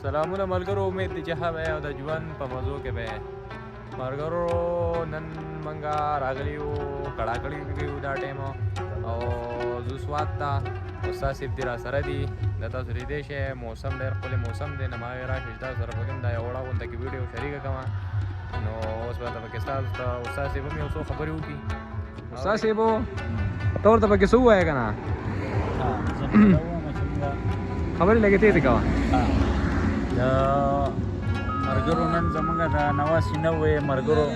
سلامونه ملګرو، امید دی چې ښه به او د ژوند په مزو کې به ملګرو. نن منګه راغلي یو کړاکړي یو دا ټایم او زه سوات ته استاد صاحب دې را سره دي. د تاسو لیدی شئ موسم ډېر ښکلی موسم دی. نو ما ویل راشئ چې تاسو سره پکې دا یو وړه غونډه کې ویډیو شریکه کړم. نو اوس به پکې ستاسو ته استاد صاحب هم یو څو خبرې وکړي. استاد صاحب ته ورته پکې څه ووایه که نه خبرې لږې تېزې کوه. د ملګرو نن زموږ د 89 ملګرو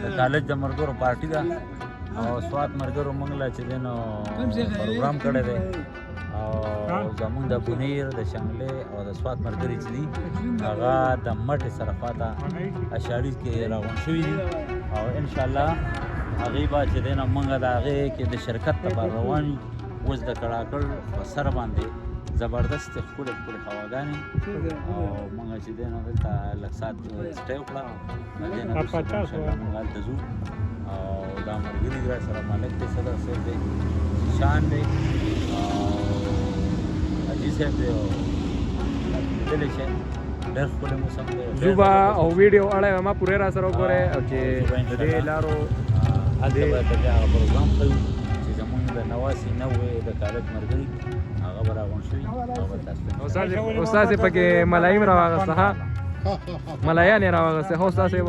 د کالج د ملګرو پارټي ده او سوات ملګرو موږ له چې دی نو پروګرام کړی دی او زموږ د بونیر د شنګلې او د سوات ملګري چې دي هغه د مټې سره خواته اشاړي کې راغونډ شوي دي او انشاءالله هغې به چې دی نو موږ د هغې کې د شرکت لپاره روان یو. اوس د کړاکړ په سر باندې زبردست ښکلې ښکلې هواګانې او موږ چې دی نو دلته لږ ساعت سټې وکړه. د دې نه وروسته انشاءالله موږ هلته ځو او دا ملګري دي راسره مالک دی، صدر صاحب دی، شان دی او حاجي صاحب دی او لیدلی شئ ډېر ښکلی موسم دی. زه به او ویډیو اړه ما پورې را سره وګورئ او چې د دې لارو هلته به د هغه پروګرام کوو چې زموږ د 89 د کالج ملګري هغه به راغونډ شوي هغه به تاسو ته استاد صاحب پکې ملایم راواغسته ها ملایان یې راواغسته ها استاد صاحب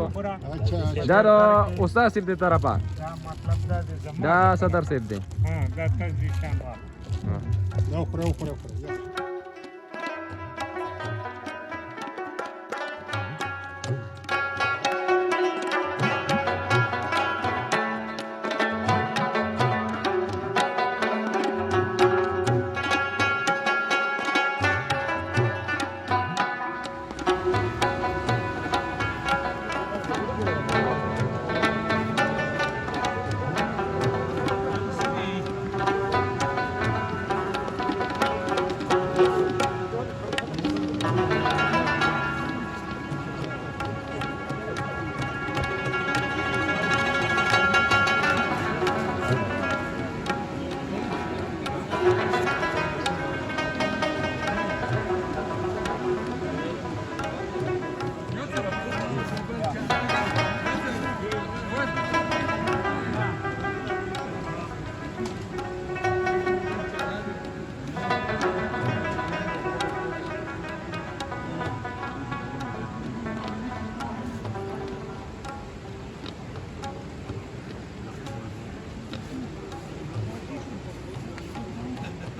دا د استاد صاحب د طرفه دا صدر صاحب دی. دا تاسو شان دا خورو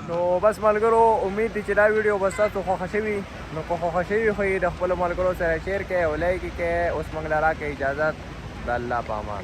نو بس ملګرو امید دی چې دا ویډیو به ستاسو خوښه شوي. نو که خوښه شوي خو یې د خپلو ملګرو سره شیر کړئ او لایک یې کړئ. اوس موږ له راکړئ اجازت. د الله په امان.